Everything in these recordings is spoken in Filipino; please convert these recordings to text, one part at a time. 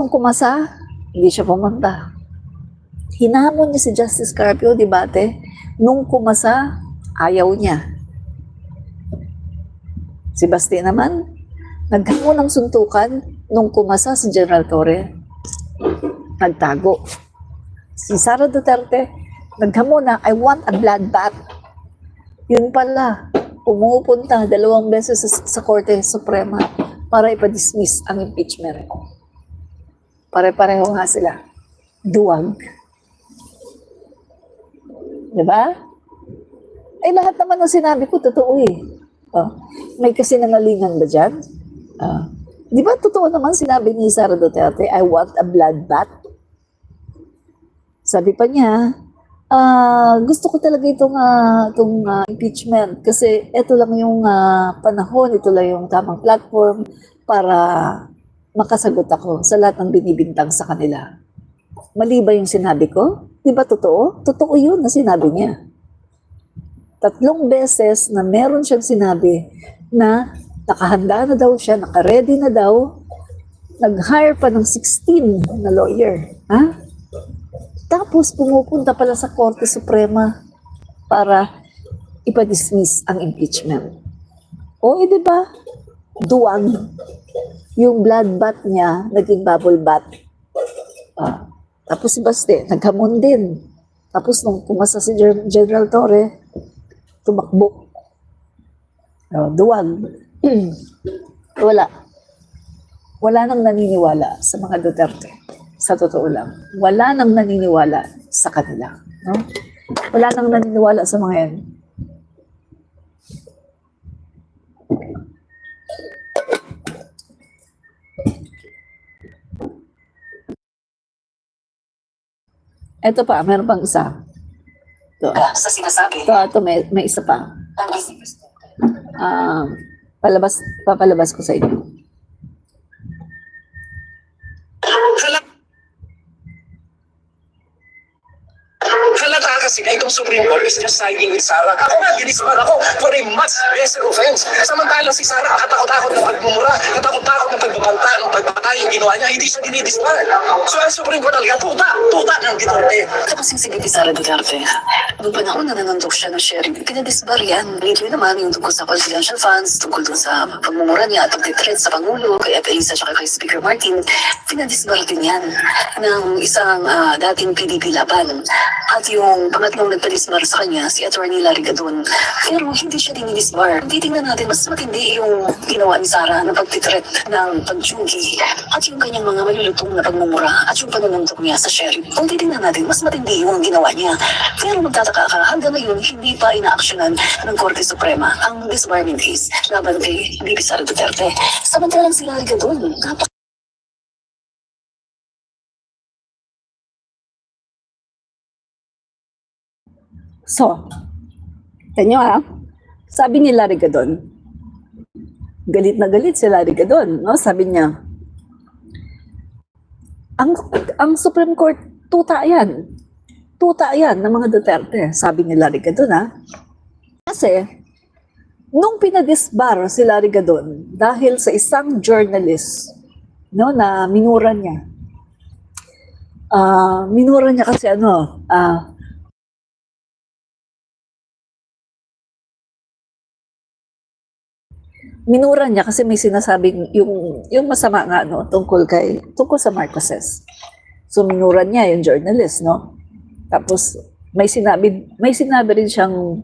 Nung kumasa, hindi siya pumunta. Hinamon niya si Justice Carpio, debate. Nung kumasa, ayaw niya. Si Basti naman, naghamon ng suntukan. Nung kumasa si General Torre, nagtago. Si Sara Duterte, naghamon na, I want a bloodbath. Yun pala, pumupunta 2 beses sa Korte Suprema para ipadismiss ang impeachment. Pare-pareho nga sila. Duwag. Diba? Ay, lahat naman ng sinabi ko, totoo eh. May kasinungalingan ba dyan? Di ba totoo naman sinabi ni Sara Duterte, I want a bloodbath? Sabi pa niya, gusto ko talaga itong impeachment kasi ito lang yung panahon, ito lang yung tamang platform para makasagot ako sa lahat ng binibintang sa kanila. Mali ba yung sinabi ko? Di ba totoo? Totoo yun na sinabi niya. 3 beses na meron siyang sinabi na nakahanda na daw siya, naka-ready na daw, nag-hire pa ng 16 na lawyer. Ha? Tapos pumupunta pala sa Korte Suprema para ipadismiss ang impeachment. O, di ba? Duwag. Yung bloodbath niya, naging bubble bath. Tapos si Baste, naghamon din. Tapos nung kumasa si General Torre, tumakbo. Duwag. Wala. Wala nang naniniwala sa mga Duterte. Sa totoo lang. Wala nang naniniwala sa kanila. No? Wala nang naniniwala sa mga yan. Ito pa, meron pang isa. Ito. Sa sinasabi. Ito, may isa pa. Papalabas ko sa inyo. Halata kasi na itong Supreme Court is just siding with Sara. Ako nga, ginispan ako for a much lesser offense. Samantalang si Sara, katakot-takot ng pagmumura, katakot-takot ng pagbabanta, ng pagpatay yung ginawa niya, hindi siya dinidispan. So ang Supreme Court talaga, tuta ng Duterte. Tapos yung sige ni Sara Duterte, noong panahon na nanundok siya ng sharing, pinadisbar yan. Lately naman yung tungkol sa confidential funds, tungkol dun sa pagmumura niya at pagtitreat sa Pangulo, kay Epelisa at kay Speaker Martin, pinadisbar din yan ng isang dating PDP laban. At yung pangatlong nagpadisbar sa kanya, si Atty. Larry Gadon. Pero hindi siya dinidisbar. Titingnan natin, mas matindi yung ginawa ni Sara ng pagtitreat ng pagtsugi at yung kanyang mga malulutong na pagmumura at yung panunundok niya sa sheriff. Kung titingnan natin, mas matindi yung ginawa niya. Pero magtataka ka, hanggang ngayon, hindi pa inaaksyonan ng Korte Suprema ang disbarment case laban kay Bibi Sara Duterte. Samantalang si Larry Gadon, So, tanyo sabi ni Larry Gadon, galit na galit si Larry Gadon, no? Sabi niya, ang Supreme Court, tuta yan ng mga Duterte, sabi ni Larry Gadon, Kasi, nung pinadisbar si Larry Gadon, dahil sa isang journalist, no, na minura niya kasi minura niya kasi may sinasabing yung masama nga tungkol sa Marcoses. So minura niya yung journalist, no? Tapos may sinabi rin siyang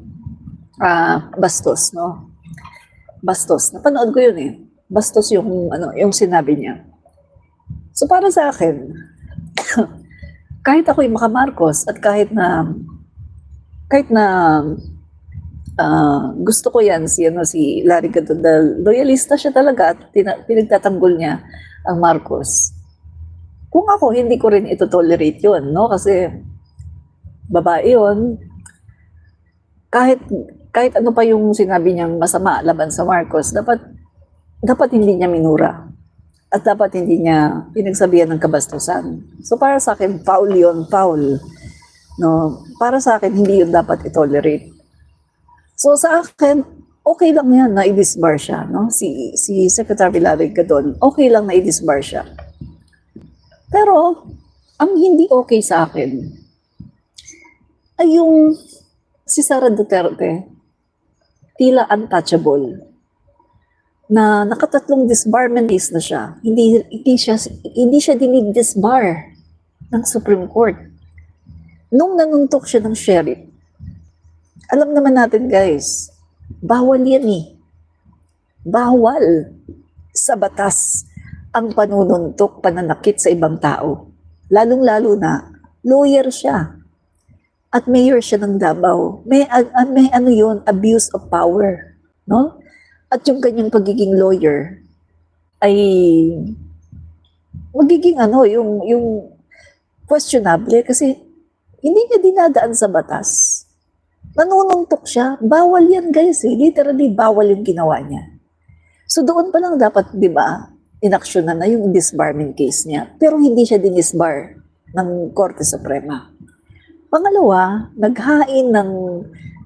bastos, no? Bastos. Napanood ko yun eh. Bastos yung sinabi niya. So para sa akin, kahit ako'y maka-Marcos at kahit na gusto ko yan si Larry Gadon, loyalista siya talaga at pinagtatanggol niya ang Marcos. Kung ako, hindi ko rin ito tolerate yun, no? Kasi babae yun. Kahit ano pa yung sinabi niyang masama laban sa Marcos, dapat hindi niya minura. At dapat hindi niya pinagsabihan ng kabastusan. So para sa akin, foul yun, foul. No? Para sa akin, hindi yun dapat i-tolerate. So sa akin, okay lang yan na i-disbar siya. No? Si Secretary Larry Gadon, okay lang na i-disbar siya. Pero, ang hindi okay sa akin ay yung si Sara Duterte, tila untouchable, na nakatatlong disbarment case na siya. Hindi siya dinidisbar ng Supreme Court. Nung nanuntok siya ng sheriff, alam naman natin guys, bawal yan eh. Bawal sa batas ang panununtok, pananakit sa ibang tao. Lalong-lalo na, lawyer siya. At mayor siya ng Davao. May ano yun, abuse of power. No? At yung kanyang pagiging lawyer ay magiging yung questionable kasi hindi niya dinadaan sa batas. Nanununtok siya. Bawal yan guys eh. Literally bawal yung ginawa niya. So doon pa lang dapat, di ba, inaksyonan na yung disbarment case niya. Pero hindi siya dinisbar ng Korte Suprema. Pangalawa, naghain ng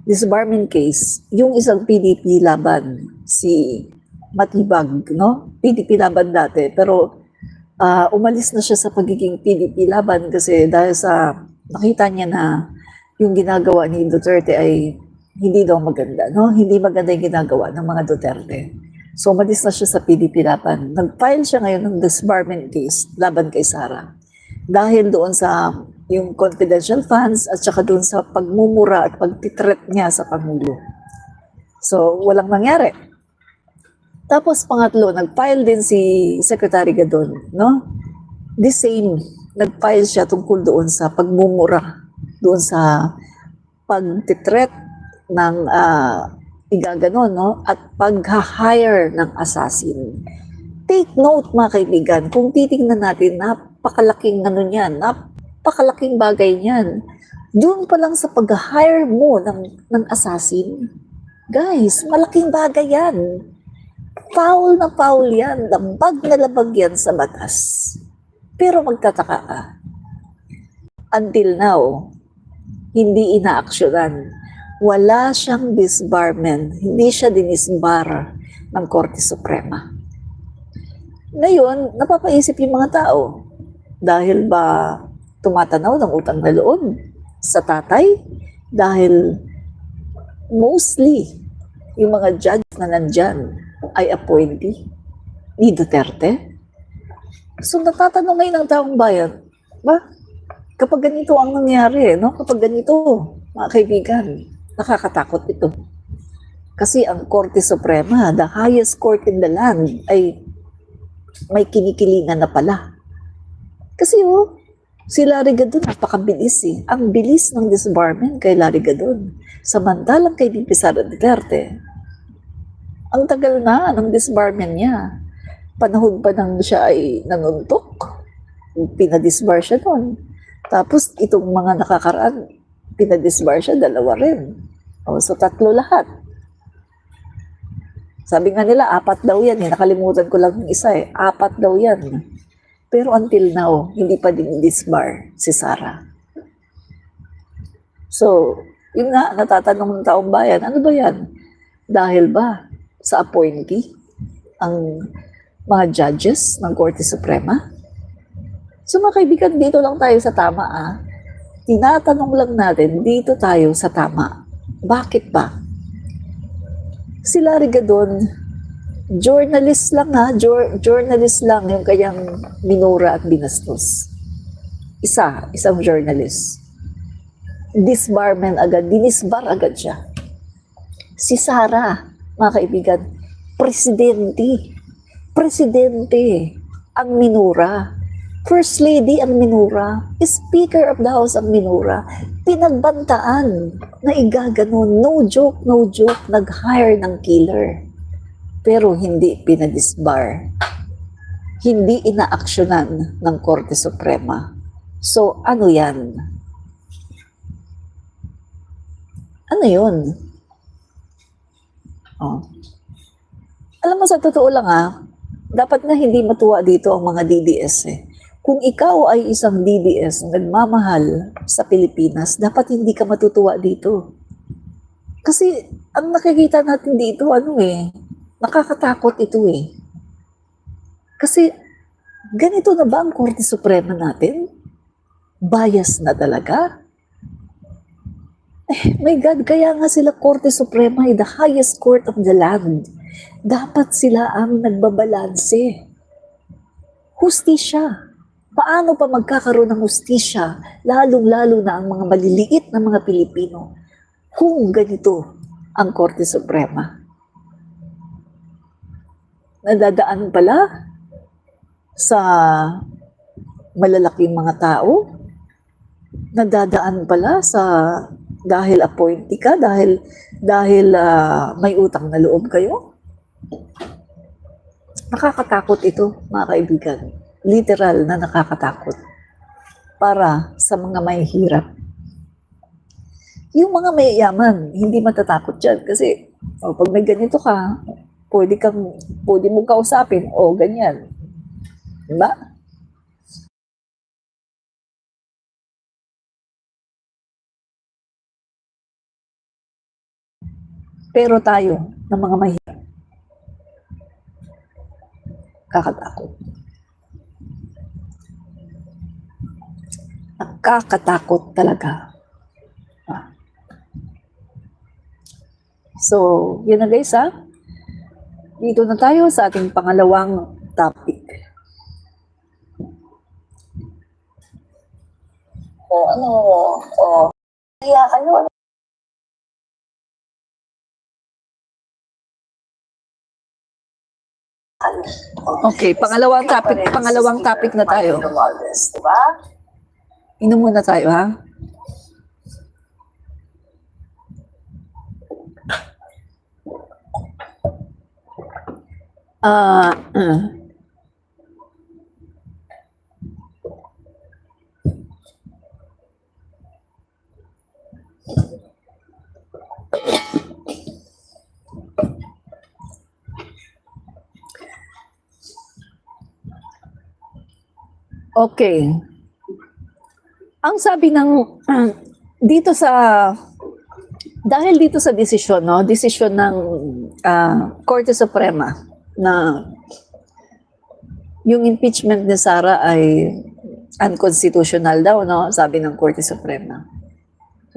disbarment case yung isang PDP laban, si Matibag, no? PDP laban dati. Pero umalis na siya sa pagiging PDP laban kasi dahil sa nakita niya na yung ginagawa ni Duterte ay hindi daw maganda, no? Hindi maganda yung ginagawa ng mga Duterte. So, umalis na siya sa PDP laban. Nag-file siya ngayon ng disbarment case laban kay Sara. Dahil doon sa yung confidential funds at saka doon sa pagmumura at pagtitreat niya sa Pangulo. So, walang nangyari. Tapos, pangatlo, nag-file din si Secretary Gadon, no? The same, nag-file siya tungkol doon sa pagmumura, doon sa pagtitreat ng igaganon, no? At pag-hire ng assassin. Take note mga kaibigan, kung titingnan natin, napakalaking napakalaking bagay niyan. Doon pa lang sa pag-hire mo ng assassin, guys, malaking bagay yan. Foul na foul yan, labag na labag yan sa batas. Pero magtataka ka, until now, hindi inaaksyonan. Wala siyang disbarment, hindi siya dinisbar ng Korte Suprema. Ngayon, napapaisip yung mga tao, dahil ba tumatanaw ng utang na loob sa tatay? Dahil mostly yung mga judge na nandyan ay appointee ni Duterte. So natatanong ngayon ng taong bayan, ba? Kapag ganito ang nangyari, no? Kapag ganito, mga kaibigan, nakakatakot ito. Kasi ang Korte Suprema, the highest court in the land, ay may kinikilingan na pala. Kasi si Larry Gadon, napakabilis eh. Ang bilis ng disbarment kay Larry Gadon. Samantalang kay VP Sara Duterte, ang tagal na ng disbarment niya. Panahon pa nang siya ay nanuntok. Pinadisbar siya noon. Tapos itong mga nakakaraan, pinadisbar siya, 2 rin. So 3 lahat. Sabi nga nila, 4 daw yan. Nakalimutan ko lang yung isa 4 daw yan. Pero until now, hindi pa din disbar si Sara. So, yun nga, natatanong ng taong bayan, ano ba yan? Dahil ba sa appointee ang mga judges ng Korte Suprema? So mga kaibigan, dito lang tayo sa tama Tinatanong lang natin, dito tayo sa tama. Bakit ba? Si Larry Gadon, journalist lang journalist lang yung kayang minura at binastos. Isang journalist. Disbarment agad, dinisbar agad siya. Si Sara, mga kaibigan, presidente ang minura. First Lady ang minura, Speaker of the House ang minura, pinagbantaan na igaganon, no joke, nag-hire ng killer. Pero hindi pinadisbar. Hindi inaaksyonan ng Korte Suprema. So, ano yan? Ano yun? Alam mo, sa totoo lang dapat nga hindi matuwa dito ang mga DDS Kung ikaw ay isang DDS na nagmamahal sa Pilipinas, dapat hindi ka matutuwa dito. Kasi ang nakikita natin dito, nakakatakot ito Kasi Ganito na ba ang Korte Suprema natin? Bias na talaga? My God, kaya nga sila Korte Suprema ay the highest court of the land. Dapat sila ang nagbabalanse. Hustisya. Paano pa magkakaroon ng hustisya, lalong-lalo na ang mga maliliit na mga Pilipino, kung ganito ang Korte Suprema? Nadadaan pala sa malalaking mga tao, nadadaan pala sa dahil appointee ka, dahil may utang na loob kayo. Nakakatakot ito, mga kaibigan. Literal na nakakatakot para sa mga mahihirap. Yung mga mayayaman, hindi matatakot dyan kasi pag may ganito ka, pwede mong kausapin o ganyan. Diba? Pero tayo, ng mga mahirap, kakatakot. Nakakatakot talaga. So, yun na guys ha. Dito na tayo sa ating pangalawang topic. Kaya ano? Okay, pangalawang topic na tayo. Diba? Inom muna tayo, ha? Okay. Ang sabi ng dahil dito sa desisyon, no, desisyon ng Korte Suprema na yung impeachment ni Sara ay unconstitutional daw, no, sabi ng Korte Suprema.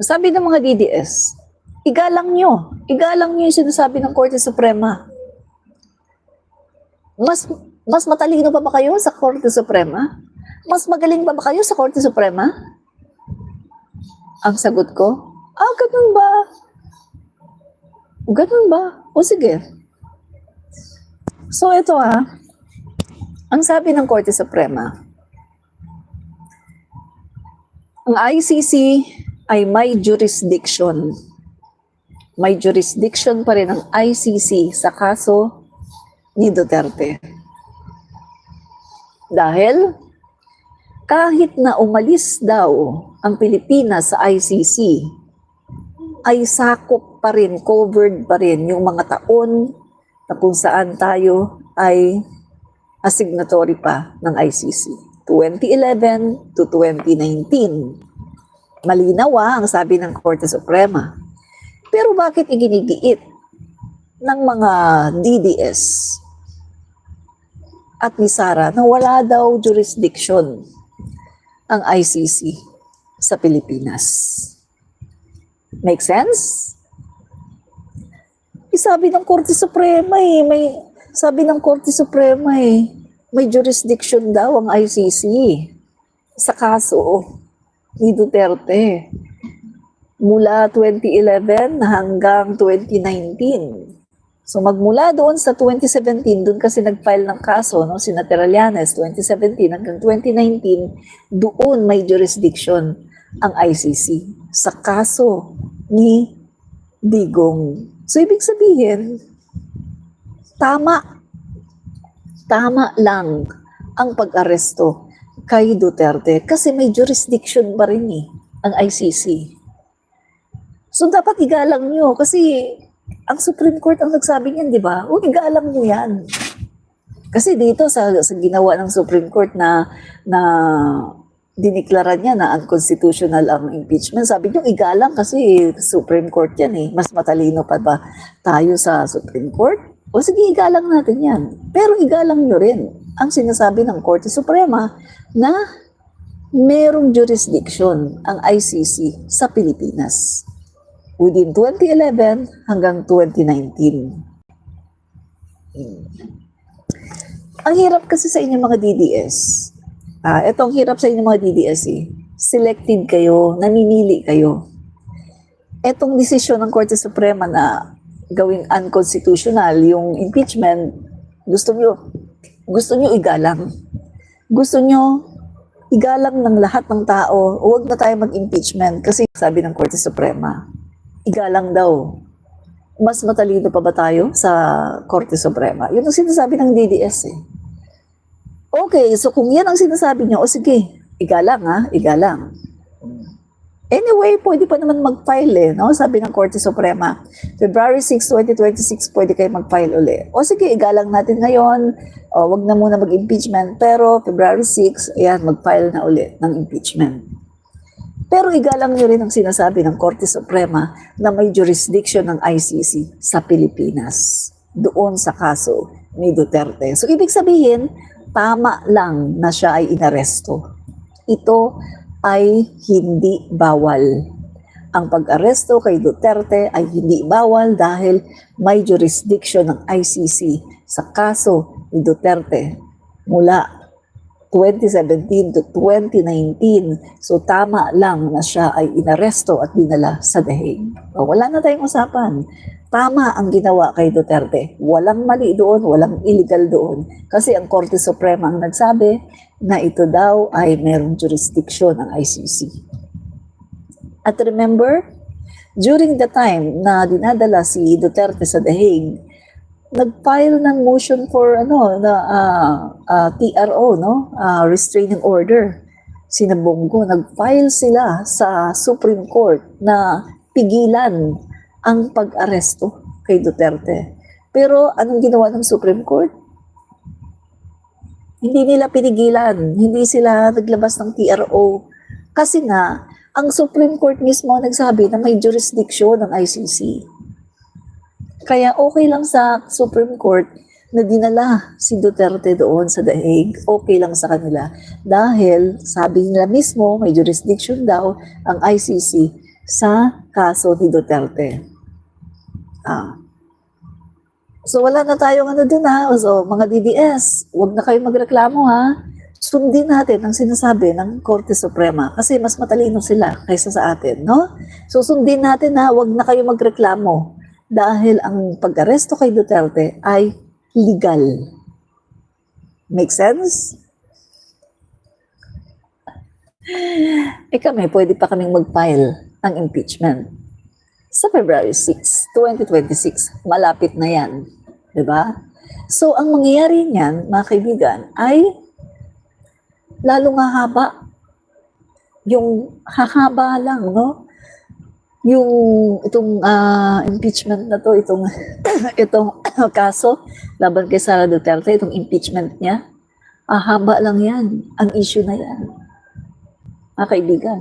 So, sabi ng mga DDS, igalang nyo yung sinasabi ng Korte Suprema. Mas matalino pa ba kayo sa Korte Suprema? Mas magaling pa ba kayo sa Korte Suprema? Ang sagot ko, ganun ba? Ganun ba? O sige. So ito ang sabi ng Korte Suprema, ang ICC ay may jurisdiction. May jurisdiction pa rin ang ICC sa kaso ni Duterte. Dahil kahit na umalis daw ang Pilipinas sa ICC, ay sakop pa rin, covered pa rin yung mga taon na kung saan tayo ay asignatory pa ng ICC. 2011 to 2019. Malinaw ang sabi ng Korte Suprema. Pero bakit iginigiit ng mga DDS at ni Sara na wala daw jurisdiction ang ICC sa Pilipinas? Make sense? Sabi ng Korte Suprema may jurisdiction daw ang ICC sa kaso ni Duterte mula 2011 hanggang 2019. So magmula doon sa 2017, doon kasi nag-file ng kaso, no, si Trillanes, 2017 hanggang 2019, doon may jurisdiction ang ICC sa kaso ni Digong. So ibig sabihin, tama lang ang pag-aresto kay Duterte kasi may jurisdiction pa rin ang ICC. So dapat igalang nyo kasi ang Supreme Court ang nagsabi niyan, di ba? O igalang nyo yan. Kasi dito sa ginawa ng Supreme Court na diniklara niya na unconstitutional ang impeachment, sabi niyo igalang kasi Supreme Court yan. Mas matalino pa ba tayo sa Supreme Court? O sige, igalang natin yan. Pero igalang nyo rin ang sinasabi ng Korte Suprema na merong jurisdiction ang ICC sa Pilipinas within 2011 hanggang 2019. Ang hirap kasi sa inyo mga DDS. Itong hirap sa inyo mga DDS selected kayo, namimili kayo. Etong desisyon ng Korte Suprema na gawing unconstitutional yung impeachment, gusto nyo igalang. Gusto nyo igalang ng lahat ng tao, huwag na tayo mag-impeachment kasi sabi ng Korte Suprema, igalang daw. Mas matalino pa ba tayo sa Korte Suprema? Yun ang sinasabi ng DDS Okay, so kung yan ang sinasabi nyo, o sige, igalang igalang. Anyway, pwede pa naman mag-file no? Sabi ng Korte Suprema, February 6, 2026, pwede kayo mag-file uli. O sige, igalang natin ngayon, wag na muna mag-impeachment, pero February 6, ayan, mag-file na uli ng impeachment. Pero igalang nyo rin ang sinasabi ng Korte Suprema na may jurisdiction ng ICC sa Pilipinas, doon sa kaso ni Duterte. So, ibig sabihin, tama lang na siya ay inaresto. Ito ay hindi bawal. Ang pag-aresto kay Duterte ay hindi bawal dahil may jurisdiction ng ICC sa kaso ni Duterte mula 2017 to 2019. So tama lang na siya ay inaresto at dinala sa The Hague. Wala na tayong usapan. Tama ang ginawa kay Duterte. Walang mali doon, walang illegal doon. Kasi ang Korte Suprema ang nagsabi na ito daw ay merong jurisdiction ng ICC. At remember, during the time na dinadala si Duterte sa The Hague, nag-file ng motion for TRO, restraining order. Sina Bongo, nag-file sila sa Supreme Court na pigilan ang pag-aresto kay Duterte. Pero anong ginawa ng Supreme Court? Hindi nila pinigilan, hindi sila naglabas ng TRO. Kasi nga, ang Supreme Court mismo nagsabi na may jurisdiction ng ICC. Kaya okay lang sa Supreme Court na dinala si Duterte doon sa The Hague. Okay lang sa kanila. Dahil sabi nila mismo, may jurisdiction daw ang ICC sa kaso ni Duterte. So wala na tayong dun So mga DDS, huwag na kayong magreklamo Sundin natin ang sinasabi ng Korte Suprema kasi mas matalino sila kaysa sa atin, no? So sundin natin huwag na kayong magreklamo dahil ang pag-aresto kay Duterte ay legal. Make sense? Kami, pwede pa kaming mag-file ng impeachment. Sa February 6, 2026, malapit na yan. Diba? So, ang mangyayari niyan, mga kaibigan, ay lalong hahaba. Yung hahaba lang, no? Yung itong impeachment na to, itong kaso laban kay Sara Duterte, itong impeachment niya, haba lang yan. Ang issue na yan. Mga kaibigan.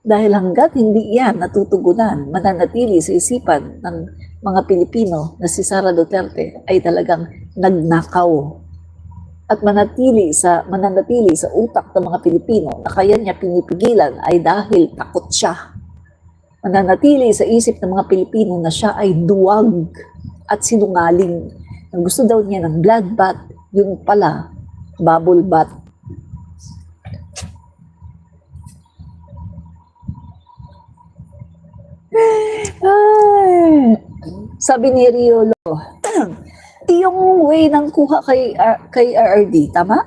Dahil hanggat hindi yan natutugunan, mananatili sa isipan ng mga Pilipino na si Sara Duterte ay talagang nagnakaw. At mananatili sa utak ng mga Pilipino na kaya niya pinipigilan ay dahil takot siya. Mananatili sa isip ng mga Pilipino na siya ay duwag at sinungaling. Ang gusto daw niya ng bloodbath, yun pala, bubble bath. Ay, sabi ni Rio Lo, yung way ng kuha kay RRD, tama?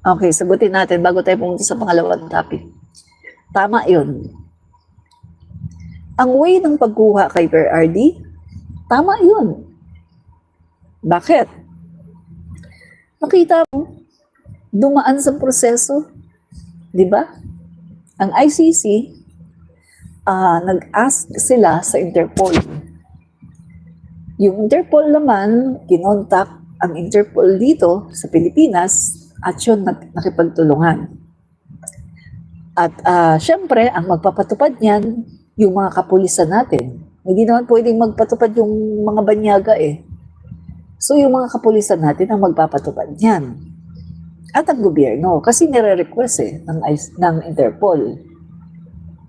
Okay, sagutin natin bago tayo pumunta sa pangalawang topic. Tama yun. Ang way ng pagkuha kay RRD, tama yun. Bakit? Nakita mo, dumaan sa proseso, di ba? Ang ICC, nag-ask sila sa Interpol. Yung Interpol naman, kinontak ang Interpol dito sa Pilipinas at yun nakipagtulungan. At syempre, ang magpapatupad niyan, yung mga kapulisan natin. Hindi naman pwedeng magpatupad yung mga banyaga eh. So yung mga kapulisan natin ang magpapatupad niyan. At ang gobyerno, kasi nire-request ng Interpol.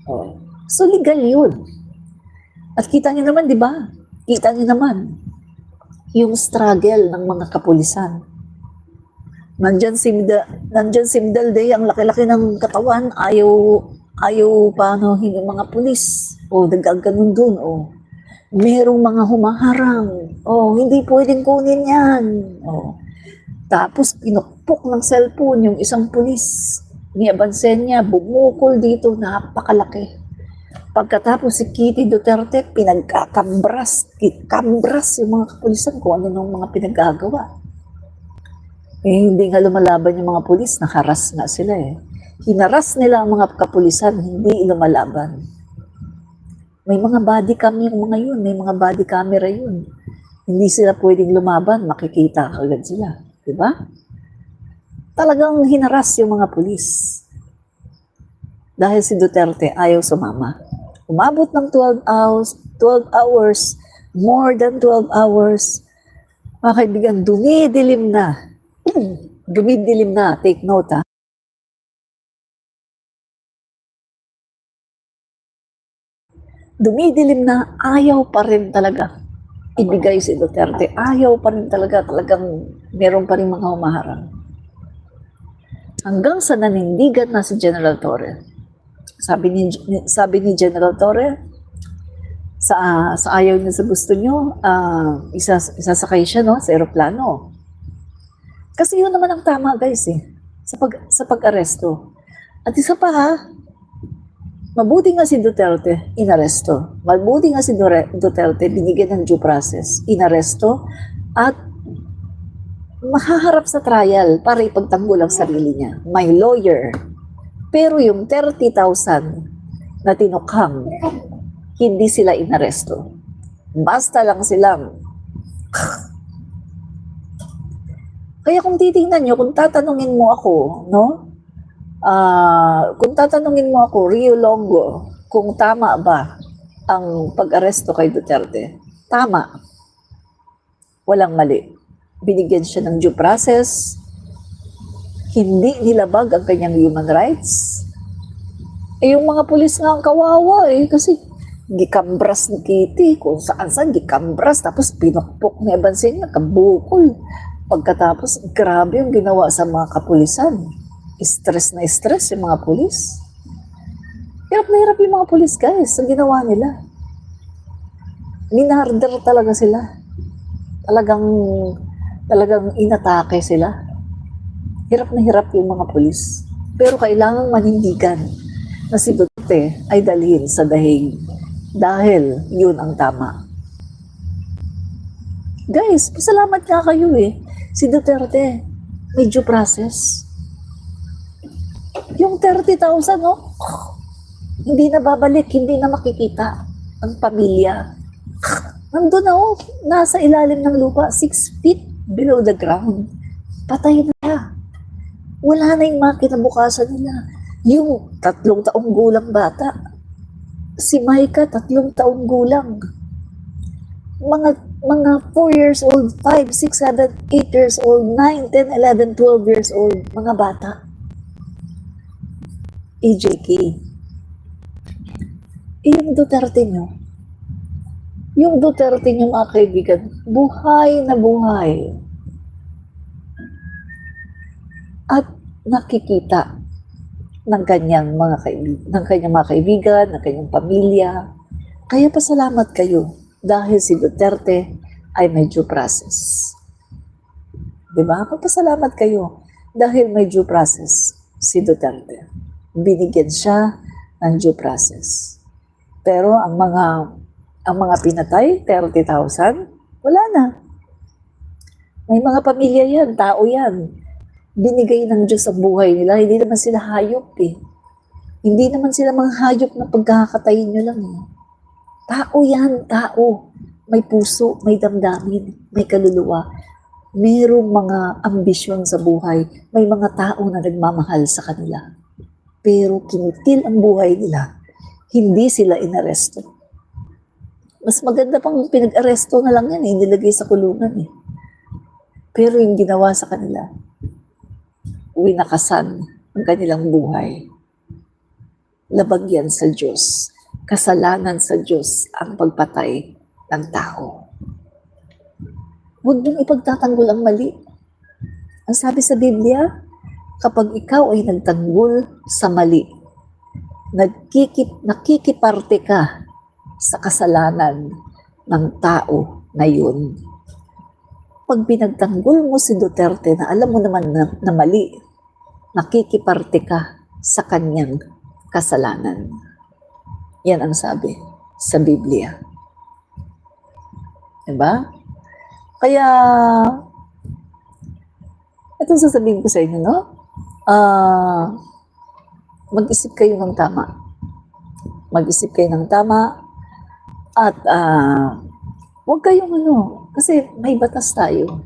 Oh. So legal yun. At kita niyo naman, di ba? Kita niyo naman yung struggle ng mga kapulisan. Nandyan si Midalday, ang laki-laki ng katawan, ayaw paanohin yung mga pulis. O, nagaganon dun, o. Merong mga humaharang. O, hindi pwedeng kunin yan. O. Tapos, pinukpok ng cellphone yung isang pulis. Ni Abansenya, bumukol dito, napakalaki. Pagkatapos si Kitty Duterte, kambras yung mga kapulisan kung ano nung mga pinagagawa. Hindi nga lumalaban yung mga pulis, nakaras nga sila eh. Hinaras nila ang mga kapulisan, hindi lumalaban. May mga body cam yung mga yun, may mga body camera yun. Hindi sila pwedeng lumaban, makikita agad sila. Diba? Talagang hinaras yung mga pulis. Dahil si Duterte ayaw sumama. Umabot ng 12 hours, more than 12 hours. Mga kaibigan, dumidilim na. Dumidilim na, take note ha. Dumidilim na, ayaw pa rin talaga ibigay si Duterte. Ayaw pa rin talaga, talagang meron pa rin mga humaharang. Hanggang sa nanindigan na si General Torre. Sabi ni General Torre, sa ayaw niya sa gusto niyo, isasakay siya no, sa eroplano. Kasi yun naman ang tama guys eh, sa pag-aresto. At isa pa ha, mabuti nga si Duterte, inaresto. Mabuti nga si Duterte, binigyan ng due process, inaresto, at mahaharap sa trial para ipagtanggol ang sarili niya. May lawyer. Pero yung 30,000 na tinukhang, hindi sila inaresto. Basta lang silang kaya kung titingnan nyo, kung tatanungin mo ako, no? Kung tatanungin mo ako, Rio Longo, kung tama ba ang pag-aresto kay Duterte, tama. Walang mali. Binigyan siya ng due process, hindi nilabag ang kanyang human rights. Yung mga pulis nga ang kawawa kasi gikambras ni Kitty, kung saan-saan gikambras, tapos pinukpok ni Abansenya, kabukol. Pagkatapos, grabe yung ginawa sa mga kapulisan. Stress na stress yung mga pulis. Hirap na hirap yung mga pulis guys sa ginawa nila. Minarder talaga sila. Talagang inatake sila. Hirap na hirap yung mga pulis. Pero kailangang manindigan na si Duterte ay dalhin sa dahig dahil yun ang tama. Guys, pasalamat nga kayo Si Duterte, may due process. Yung 30,000, hindi na babalik, hindi na makikita ang pamilya. Nandun na, nasa ilalim ng lupa, 6 feet below the ground. Patay na. Wala na yung makinabukasan nila. Yung 3 taong gulang bata, si Micah, 3 taong gulang. Mga 4 years old, 5, 6, 7, 8 years old, 9, 10, 11, 12 years old, mga bata. AJK. Yung Duterte nyo, mga kaibigan, buhay na buhay. At nakikita ng kanyang mga kaibigan, ng kanyang pamilya. Kaya pasalamat kayo dahil si Duterte ay may due process. Diba? Magpasalamat kayo dahil may due process si Duterte. Binigyan siya ng due process. Pero ang mga pinatay, 30,000, wala na. May mga pamilya yan, tao yan. Binigay ng Diyos ang buhay nila. Hindi naman sila hayop Hindi naman sila mga hayop na pagkakatayin nyo lang Tao yan, tao. May puso, may damdamin, may kaluluwa. Mayroong mga ambisyon sa buhay. May mga tao na nagmamahal sa kanila. pero kinitil ang buhay nila. Hindi sila inaresto. Mas maganda pang pinag-aresto na lang yan, nilagay sa kulungan eh. Pero yung ginawa sa kanila, winakasan ang kanilang buhay. Labag yan sa Diyos. Kasalanan sa Diyos ang pagpatay ng tao. Huwag mong ipagtatanggol ang mali. Ang sabi sa Biblia, kapag ikaw ay nagtanggol sa mali, nakikiparte ka sa kasalanan ng tao na yun. Pag pinagtanggol mo si Duterte na alam mo naman na mali, nakikiparte ka sa kanyang kasalanan. Yan ang sabi sa Biblia. Diba? Kaya, itong sasabihin ko sa inyo, no? Mag-isip kayo ng tama. Mag-isip kayo ng tama at huwag kayong kasi may batas tayo.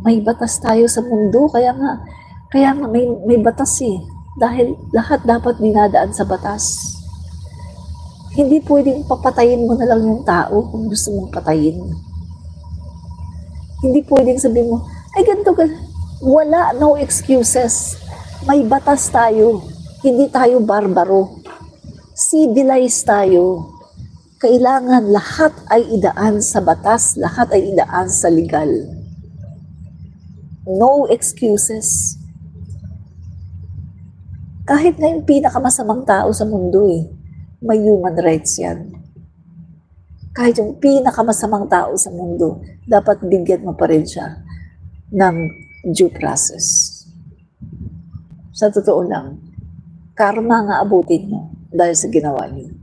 May batas tayo sa mundo, kaya nga may batas eh. Dahil lahat dapat dinadaan sa batas. Hindi pwedeng papatayin mo na lang yung tao kung gusto mong patayin. Hindi pwedeng sabihin mo, ay ganito. Wala, no excuses. May batas tayo. Hindi tayo barbaro. Civilized tayo. Kailangan lahat ay idaan sa batas, lahat ay idaan sa legal. No excuses. Kahit na yung pinakamasamang tao sa mundo may human rights yan. Kahit yung pinakamasamang tao sa mundo, dapat bigyan mo pa rin siya ng due process. Sa totoo lang, karma nga abutin nyo dahil sa ginawa niyo.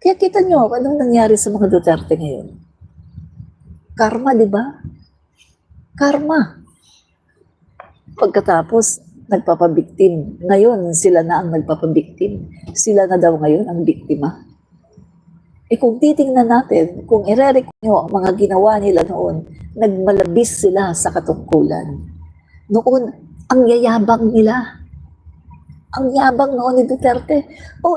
Kaya kita nyo, anong nangyari sa mga Duterte ngayon? Karma, di ba? Karma. Pagkatapos, nagpapabiktim. Ngayon, sila na ang nagpapabiktim. Sila na daw ngayon ang biktima. Kung titingnan natin, kung i-record nyo ang mga ginawa nila noon, nagmalabis sila sa katungkulan. Noon, ang yayabang nila. Ang yabang noon ni Duterte.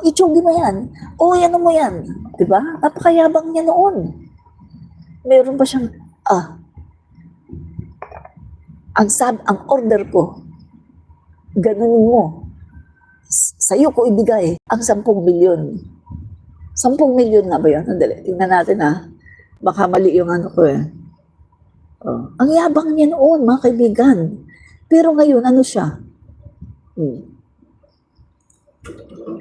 Itsugi mo yan. Ano mo yan. Diba? Napakayabang niya noon. Meron pa siyang, ang order ko, ganunin mo. Sa'yo ko ibigay ang 10 milyon. 10 milyon na ba yun? Andali, tingnan natin Baka mali yung ko Ang yabang niya noon, mga kaibigan. Pero ngayon, ano siya?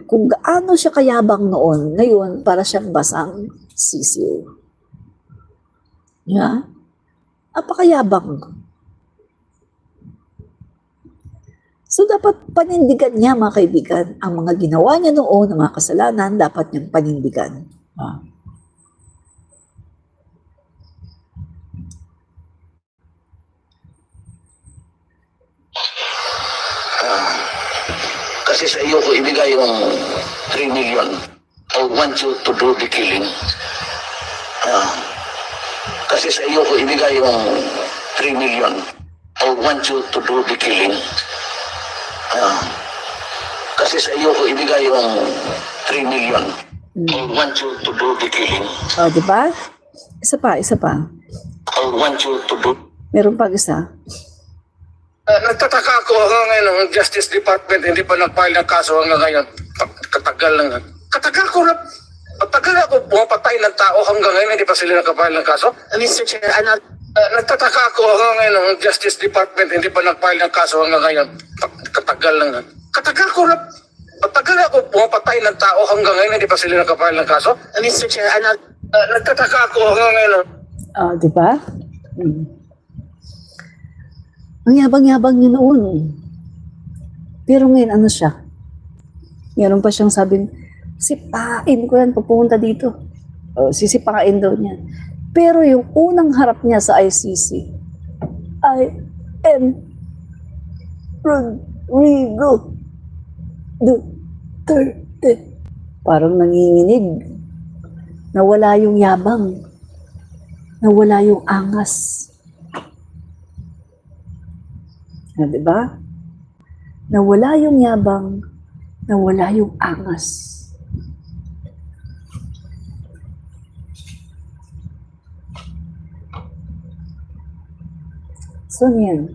Kung gaano siya kayabang noon, ngayon, para siyang basang sisiw. Yeah? Apakayabang. So, dapat panindigan niya, mga kaibigan, ang mga ginawa niya noon, ang mga kasalanan, dapat niyang panindigan. Kasi sa iyo ko ibigay yung 3 million. I want you to do the killing. Kasi sa iyo ko ibigay yung 3 million. I want you to do the killing. Kasi sa iyo ko ibigay yung 3 million. I want you to do the killing. Diba? Isa pa. I want you to do. Meron pa isa. Nagtataka ako hanggang ngayon ang Justice Department hindi pa nag-file ng kaso hanggang ngayon. Katagal lang. Katagal ako pumapatay ng tao hanggang ngayon hindi pa sila nag-file ng kaso. Mr. Chair, nagtataka ako hanggang ngayon ang Justice Department hindi pa nag-file ng kaso hanggang ngayon. Katagal lang. Katagal ako pumapatay ng tao hanggang ngayon hindi pa sila nag-file ng kaso. Mr. Chair, nagtataka ako hanggang ngayon. Diba? Ang yabang-yabang niya noon. Pero ngayon, ano siya? Meron pa siyang sabing, sipain ko yan, pupunta dito. Sisipain daw niya. Pero yung unang harap niya sa ICC, I am Rodrigo Duterte. Parang nanginginig. Nawala yung yabang. Nawala yung angas. Diba? Nawala yung yabang, nawala yung angas. So, yan.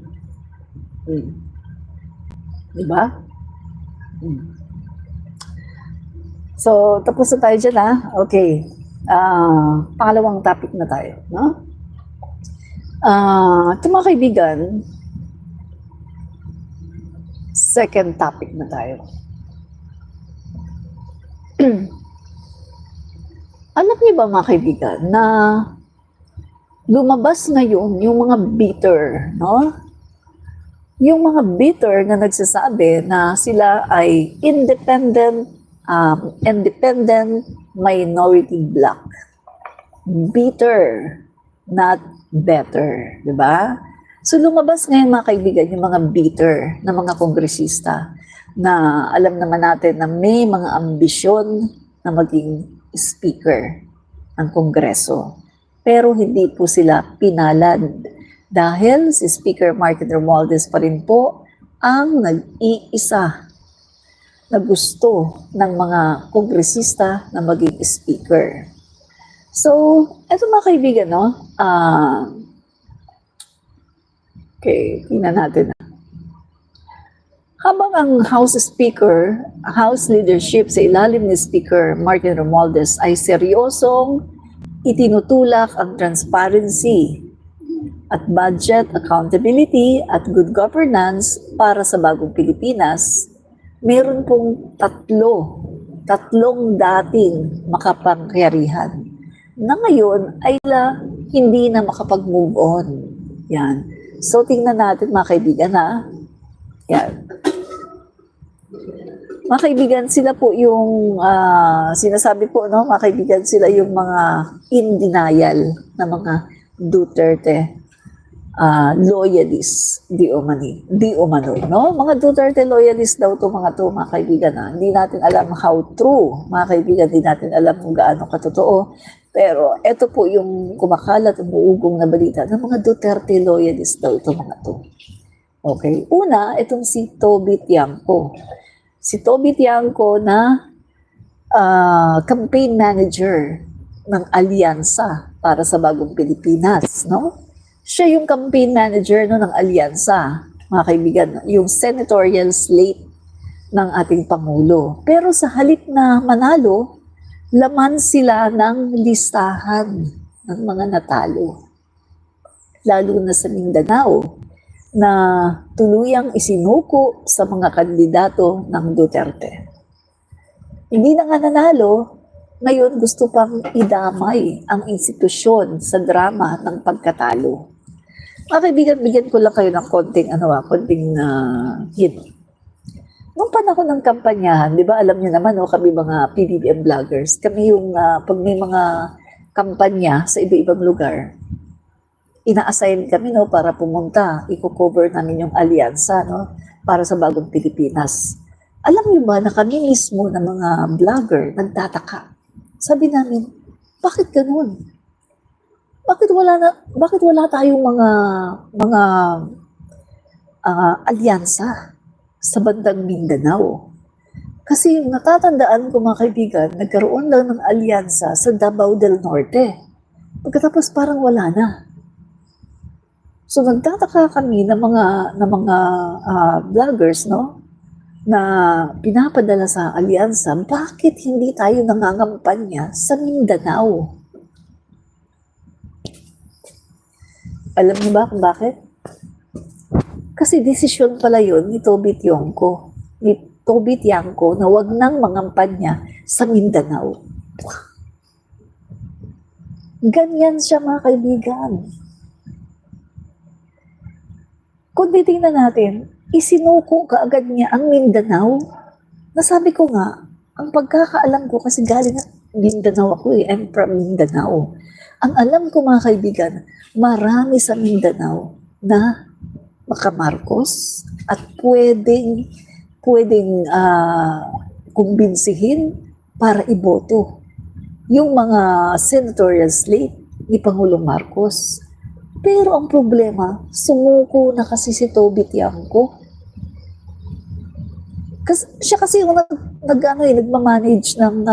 Diba? So, tapos na tayo dyan, ha? Okay. Pangalawang topic na tayo, no? Ito mga kaibigan, second topic na tayo. Alam niyo ba mga kaibigan na lumabas ngayon yung mga bitter, no? Yung mga bitter na nagsasabi na sila ay independent minority black. Bitter, not better, di ba? So lumabas ngayon mga kaibigan yung mga bitter na mga kongresista na alam naman natin na may mga ambisyon na maging speaker ng kongreso. Pero hindi po sila pinalad dahil si Speaker Martin Romualdez pa rin po ang nag-iisa na gusto ng mga kongresista na maging speaker. So, eto mga kaibigan, no? Okay, tingnan natin. Habang ang House Speaker, House leadership sa ilalim ni Speaker Martin Romualdez ay seryosong itinutulak ang transparency at budget accountability at good governance para sa bagong Pilipinas, meron pong tatlong dating makapangyarihan na ngayon ay hindi na makapag-move on. Yan. So, tingnan natin mga kaibigan, ha? Yan. Mga kaibigan, sila po yung sinasabi po, no? Mga kaibigan, sila yung mga in denial na mga Duterte loyalists, di umano, no? Mga Duterte loyalists daw to mga kaibigan, ha? Hindi natin alam how true, mga kaibigan, hindi natin alam kung gaano katotoo. Pero ito po yung kumakalat, umuugong na balita ng mga Duterte loyalists daw ito mga to. Okay. Una, itong si Toby Tiangco. Si Toby Tiangco na campaign manager ng Alyansa para sa Bagong Pilipinas, no? Siya yung campaign manager no, ng Alyansa, mga kaibigan, yung senatorial slate ng ating Pangulo. Pero sa halip na manalo, laman sila ng listahan ng mga natalo. Lalo na sa Mindanao, na tuluyang isinuko sa mga kandidato ng Duterte. Hindi na nga nanalo, ngayon gusto pang idamay ang institusyon sa drama ng pagkatalo. Mga kaibigan, bigyan ko lang kayo ng konting hint. Noong panahon ng kampanyahan, di ba, alam niyo naman, kami mga PBBM vloggers, kami yung pag may mga kampanya sa iba-ibang lugar, ina-assign kami para pumunta, i-cover namin yung alyansa para sa Bagong Pilipinas. Alam niyo ba na kami mismo na mga vlogger nagtataka? Sabi namin, bakit ganun? Bakit wala tayong mga alyansa sa bandang Mindanao? Kasi yung natatandaan ko mga kaibigan, nagkaroon lang ng alyansa sa Davao del Norte. Pagkatapos parang wala na. So nagtataka kami ng mga vloggers na pinapadala sa alyansa, bakit hindi tayo nangangampanya sa Mindanao? Alam niyo ba kung bakit? Kasi desisyon pala yun ni Toby Tiangco na wag nang mangampanya sa Mindanao. Ganyan siya mga kaibigan. Kung titingnan natin, isinuko kaagad niya ang Mindanao. Nasabi ko nga, ang pagkakaalam ko kasi galing Mindanao ako I'm from Mindanao. Ang alam ko mga kaibigan, marami sa Mindanao na makamarkos at pwedeng kumbinsihin para iboto yung mga senatorial slate ni Pangulong Marcos. Pero ang problema, sumuko na kasi si Toby Tiangco. Kasi siya kasi yung nagmamanage ng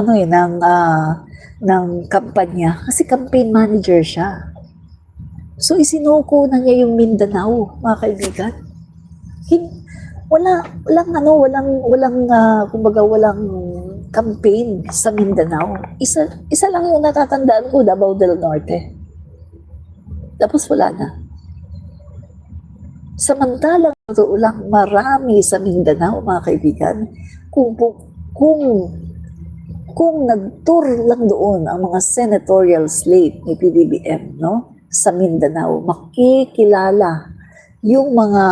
ng kampanya kasi campaign manager siya. So isinuko na niya yung Mindanao, mga kaibigan. Kumbaga walang campaign sa Mindanao. Isa lang yung natatandaan ko, Davao del Norte. Tapos wala na. Samantalang totoo lang marami sa Mindanao, mga kaibigan, kung nag-tour lang doon ang mga senatorial slate ni PBBM, no, sa Mindanao, makikilala yung mga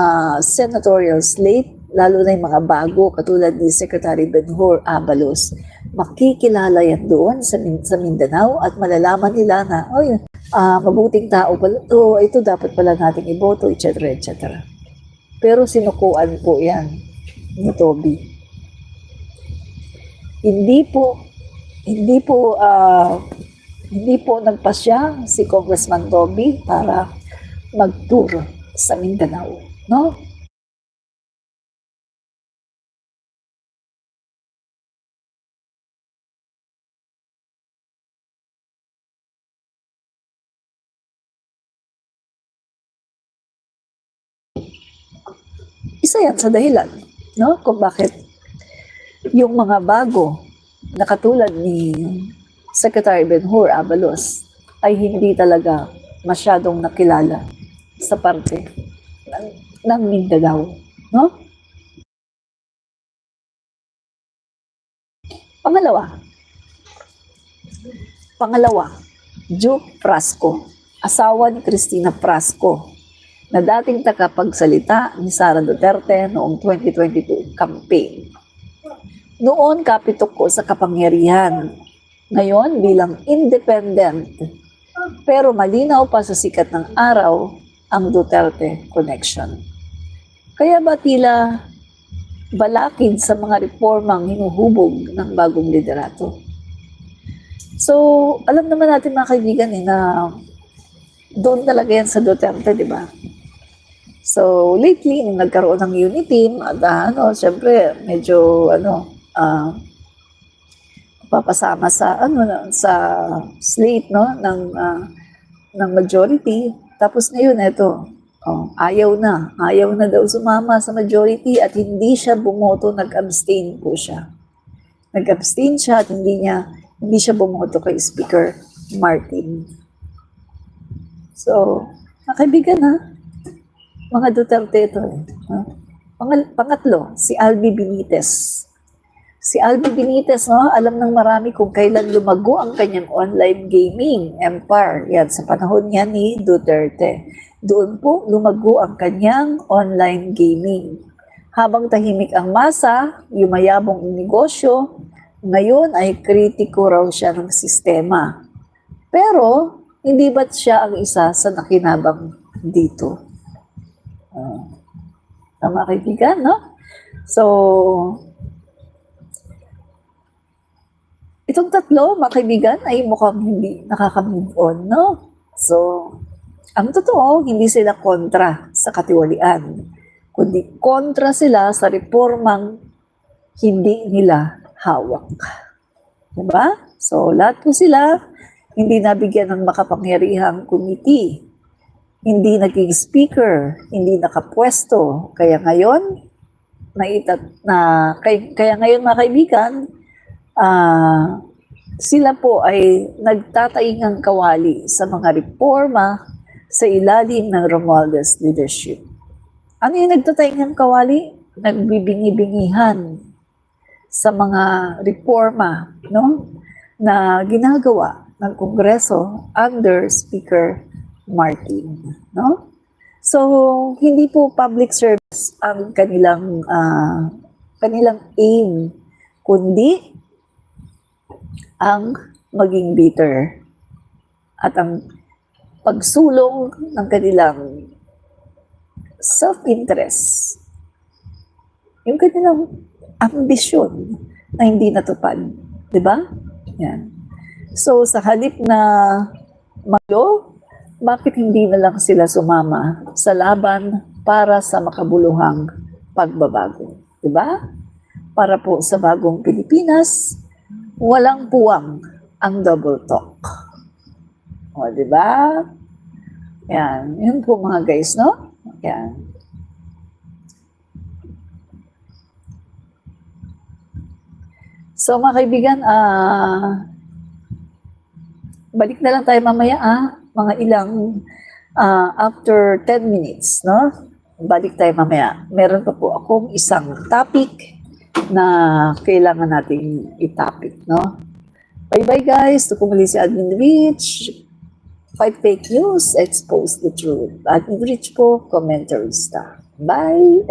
senatorial slate, lalo na yung mga bago, katulad ni Secretary Benhur Abalos, makikilala yan doon sa Mindanao at malalaman nila na, mabuting tao pala ito dapat pala nating iboto, etc. etc. Pero sinukuan po yan ni Toby. Hindi po nagpasya si Congressman Toby para mag-tour sa Mindanao, no? Isa yan sa dahilan, no? Kung bakit yung mga bago na katulad ni Secretary Benhur Abalos ay hindi talaga masyadong nakilala sa parte ng Mindanao, no? Pangalawa, Joe Frasco, asawa ni Cristina Frasco, na dating tagapagsalita ni Sara Duterte noong 2022 campaign. Noon kapitok ko sa kapangyarihan, ngayon bilang independent, pero malinaw pa sa sikat ng araw ang Duterte connection. Kaya ba tila balakid sa mga reformang hinuhubog ng bagong liderato? So, alam naman natin mga kaibigan na doon talaga yan sa Duterte, di ba? So, lately, nung nagkaroon ng unity team, at syempre, medyo, papasama sa, sa slate, no, ng majority. Tapos ngayon, ayaw na daw sumama sa majority at hindi siya bumoto, nag-abstain po siya. Nag-abstain siya at hindi siya bumoto kay Speaker Martin. So, kaibigan mga Duterte ito. Pangatlo, si Albi Benitez. Si Albi Benitez, alam ng marami kung kailan lumago ang kanyang online gaming empire. Yan, sa panahon niya ni Duterte. Doon po lumago ang kanyang online gaming. Habang tahimik ang masa, yumayabong ang negosyo, ngayon ay kritiko raw siya ng sistema. Pero, hindi ba't siya ang isa sa nakinabang dito? Tama kaibigan, no? So, itong tatlo, mga kaibigan, ay mukhang hindi nakaka-move on, no? So, ang totoo, hindi sila kontra sa katiwalian, kundi kontra sila sa reformang hindi nila hawak. Diba? So, lahat po sila hindi nabigyan ng makapangyarihang committee, hindi naging speaker, hindi nakapwesto. Kaya ngayon, kaya ngayon mga kaibigan, sila po ay nagtataingang kawali sa mga reforma sa ilalim ng Romualdez leadership. Ano yung nagtataingang kawali? Nagbibingi-bingihan sa mga reforma, no, na ginagawa ng Kongreso under Speaker Martin, no? So, hindi po public service ang kanilang aim, kundi ang maging bitter at ang pagsulong ng kanilang self-interest, yung kanilang ambisyon na hindi natupad, di ba? Yan. So, sa halip na bakit hindi na lang sila sumama sa laban para sa makabuluhang pagbabago? Diba? para po sa bagong Pilipinas, walang puwang ang double talk. O, di ba? Yan. Yun po mga guys, no? Yan. So, mga kaibigan, balik na lang tayo mamaya, mga ilang, after 10 minutes, no? Balik tayo mamaya. Meron pa po akong isang topic na kailangan nating i-topic, no? Bye-bye guys. Ito po muli si Admin Rich. Fight fake news, expose the truth. Admin Rich po, commentarista. Bye!